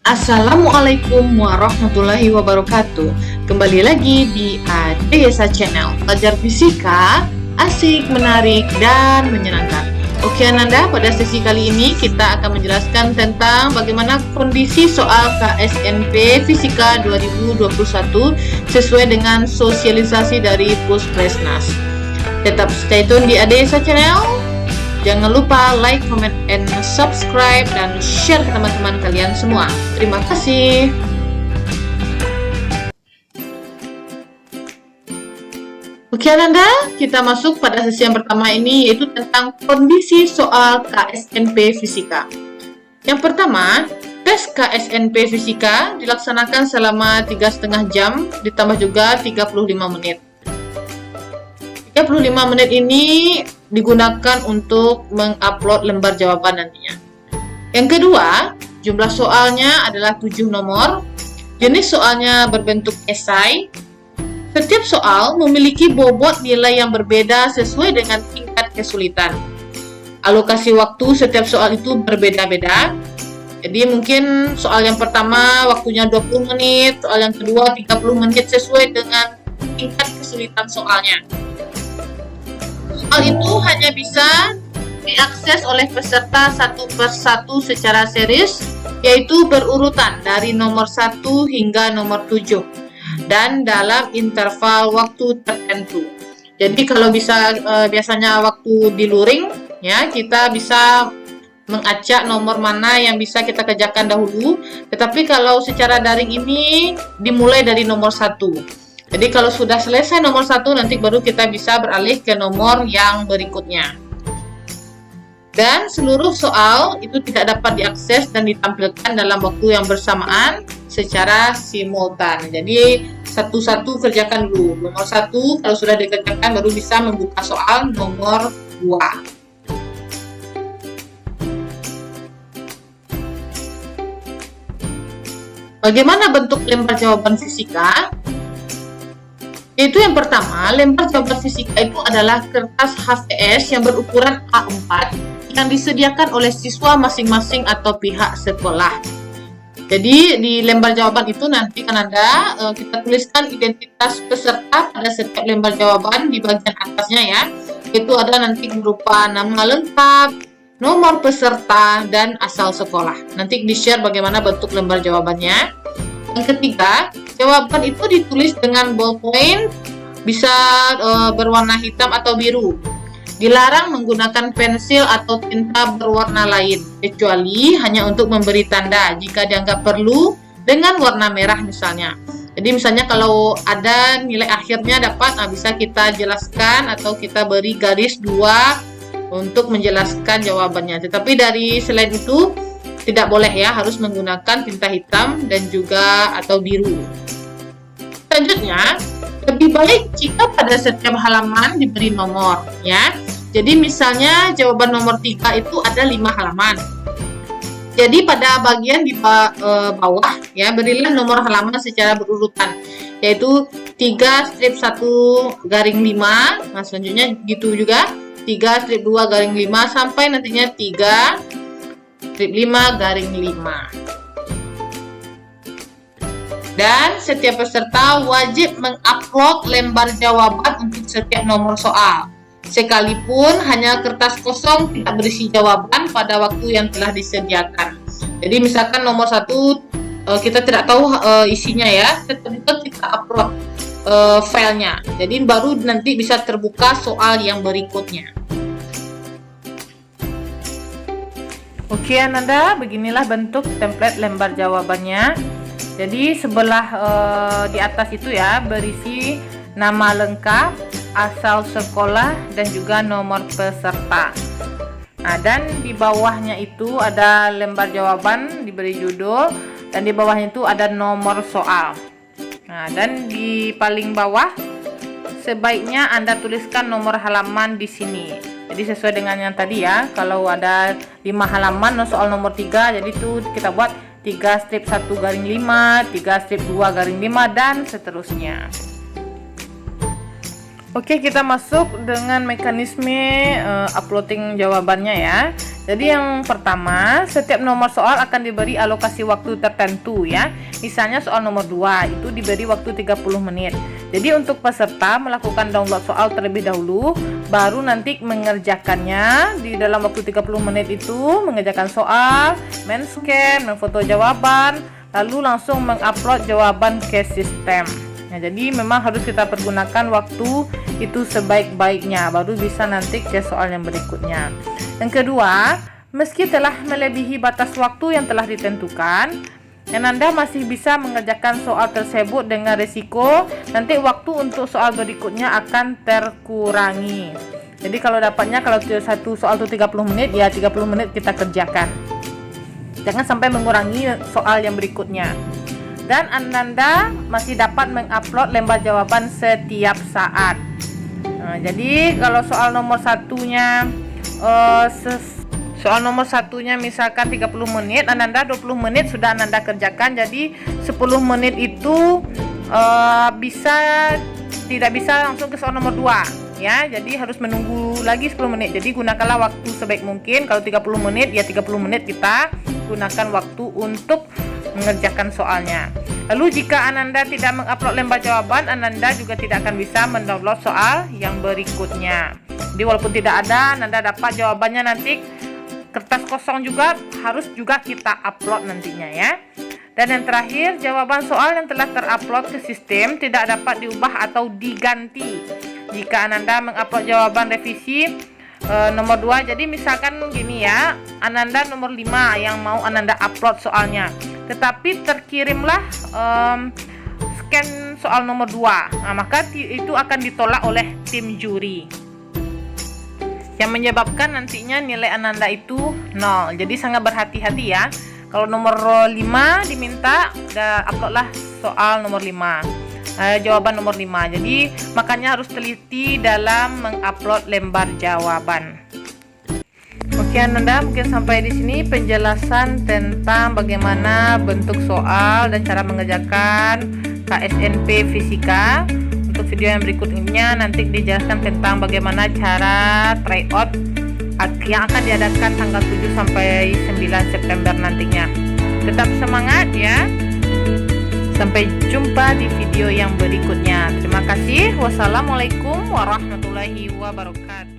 Assalamualaikum warahmatullahi wabarakatuh. Kembali lagi di Adesa Channel. Belajar fisika asik, menarik, dan menyenangkan. Oke Ananda, pada sesi kali ini kita akan menjelaskan tentang bagaimana kondisi soal KSNP Fisika 2021 sesuai dengan sosialisasi dari Puskesmas. Tetap stay tune di Adesa Channel. Jangan lupa like, comment, and subscribe, dan share ke teman-teman kalian semua. Terima kasih. Oke Ananda, kita masuk pada sesi yang pertama ini, yaitu tentang kondisi soal KSNP Fisika. Yang pertama, tes KSNP Fisika dilaksanakan selama 3,5 jam, ditambah juga 35 menit. 35 menit ini digunakan untuk mengupload lembar jawaban nantinya. Yang kedua, jumlah soalnya adalah 7 nomor. Jenis soalnya berbentuk esai. Setiap soal memiliki bobot nilai yang berbeda sesuai dengan tingkat kesulitan. Alokasi waktu setiap soal itu berbeda-beda. Jadi mungkin soal yang pertama waktunya 20 menit, soal yang kedua 30 menit sesuai dengan tingkat kesulitan soalnya. Soal itu hanya bisa diakses oleh peserta satu persatu secara series, yaitu berurutan dari nomor 1 hingga nomor 7 dan dalam interval waktu tertentu. Jadi kalau biasanya waktu di luring ya, kita bisa mengacak nomor mana yang bisa kita kerjakan dahulu, tetapi kalau secara daring ini dimulai dari nomor 1. Jadi kalau sudah selesai nomor 1, nanti baru kita bisa beralih ke nomor yang berikutnya. Dan seluruh soal itu tidak dapat diakses dan ditampilkan dalam waktu yang bersamaan secara simultan. Jadi satu-satu kerjakan dulu. Nomor 1 kalau sudah dikerjakan baru bisa membuka soal nomor 2. Bagaimana bentuk lembar jawaban fisika? Itu yang pertama, lembar jawaban fisika itu adalah kertas HVS yang berukuran A4 yang disediakan oleh siswa masing-masing atau pihak sekolah. Jadi di lembar jawaban itu nanti kan ada kita tuliskan identitas peserta pada setiap lembar jawaban di bagian atasnya ya. Itu ada nanti berupa nama lengkap, nomor peserta, dan asal sekolah. Nanti di-share bagaimana bentuk lembar jawabannya. Yang ketiga, jawaban itu ditulis dengan ballpoint, bisa berwarna hitam atau biru. Dilarang menggunakan pensil atau tinta berwarna lain, kecuali hanya untuk memberi tanda jika dianggap perlu dengan warna merah misalnya. Jadi misalnya kalau ada nilai akhirnya dapat, bisa kita jelaskan atau kita beri garis 2 untuk menjelaskan jawabannya. Tetapi dari selain itu, tidak boleh ya, harus menggunakan tinta hitam dan juga atau biru. Selanjutnya, lebih baik jika pada setiap halaman diberi nomor ya. Jadi misalnya jawaban nomor 3 itu ada 5 halaman. Jadi pada bagian di bawah ya, berilah nomor halaman secara berurutan, yaitu 3 strip 1 garing 5. Nah, selanjutnya gitu juga 3 strip 2 garing 5 sampai nantinya 3 strip 5 garing 5. Dan setiap peserta wajib mengupload lembar jawaban untuk setiap nomor soal. Sekalipun hanya kertas kosong tidak berisi jawaban pada waktu yang telah disediakan. Jadi misalkan nomor 1 kita tidak tahu isinya ya, tetap kita upload filenya. Jadi baru nanti bisa terbuka soal yang berikutnya. Oke Ananda, beginilah bentuk template lembar jawabannya. Jadi sebelah di atas itu ya berisi nama lengkap, asal sekolah, dan juga nomor peserta. Nah, dan di bawahnya itu ada lembar jawaban diberi judul, dan di bawahnya itu ada nomor soal. Nah, dan di paling bawah sebaiknya Anda tuliskan nomor halaman di sini. Jadi sesuai dengan yang tadi ya, kalau ada 5 halaman soal nomor 3, jadi itu kita buat 3 strip 1 garing 5, 3 strip 2 garing 5, dan seterusnya. Oke, kita masuk dengan mekanisme uploading jawabannya ya. Jadi yang pertama, setiap nomor soal akan diberi alokasi waktu tertentu ya. Misalnya soal nomor 2 itu diberi waktu 30 menit. Jadi untuk peserta melakukan download soal terlebih dahulu, baru nanti mengerjakannya di dalam waktu 30 menit itu, mengerjakan soal, men-scan, memfoto jawaban, lalu langsung mengupload jawaban ke sistem. Nah, jadi memang harus kita pergunakan waktu itu sebaik-baiknya, baru bisa nanti ke soal yang berikutnya. Yang kedua, meski telah melebihi batas waktu yang telah ditentukan, Anda masih bisa mengerjakan soal tersebut dengan risiko nanti waktu untuk soal berikutnya akan terkurangi. Jadi kalau dapatnya, kalau satu soal itu 30 menit, ya 30 menit kita kerjakan. Jangan sampai mengurangi soal yang berikutnya. Dan Anda masih dapat mengupload lembar jawaban setiap saat. Nah, jadi kalau soal nomor satunya misalkan 30 menit, Anda 20 menit sudah Anda kerjakan. Jadi 10 menit itu tidak bisa langsung ke soal nomor 2 ya. Jadi harus menunggu lagi 10 menit. Jadi gunakanlah waktu sebaik mungkin. Kalau 30 menit ya 30 menit kita gunakan waktu untuk mengerjakan soalnya. Lalu jika Anda tidak mengupload lembar jawaban, Anda juga tidak akan bisa mendownload soal yang berikutnya. Jadi walaupun tidak ada, Anda dapat jawabannya nanti kertas kosong juga harus juga kita upload nantinya ya. Dan yang terakhir, jawaban soal yang telah terupload ke sistem tidak dapat diubah atau diganti jika Anda mengupload jawaban revisi nomor 2. Jadi misalkan gini ya, Ananda nomor 5 yang mau Ananda upload soalnya, tetapi terkirimlah scan soal nomor 2. Nah, maka itu akan ditolak oleh tim juri, yang menyebabkan nantinya nilai Ananda itu 0. Jadi sangat berhati-hati ya. Kalau nomor 5 diminta, uploadlah soal nomor 5. Jawaban nomor 5. Jadi makanya harus teliti dalam mengupload lembar jawaban. Oke Ananda, mungkin sampai di sini penjelasan tentang bagaimana bentuk soal dan cara mengerjakan KSNP Fisika. Untuk video yang berikutnya nanti dijelaskan tentang bagaimana cara tryout yang akan diadakan tanggal 7 sampai 9 September nantinya. Tetap semangat ya. Sampai jumpa di video yang berikutnya. Terima kasih. Wassalamualaikum warahmatullahi wabarakatuh.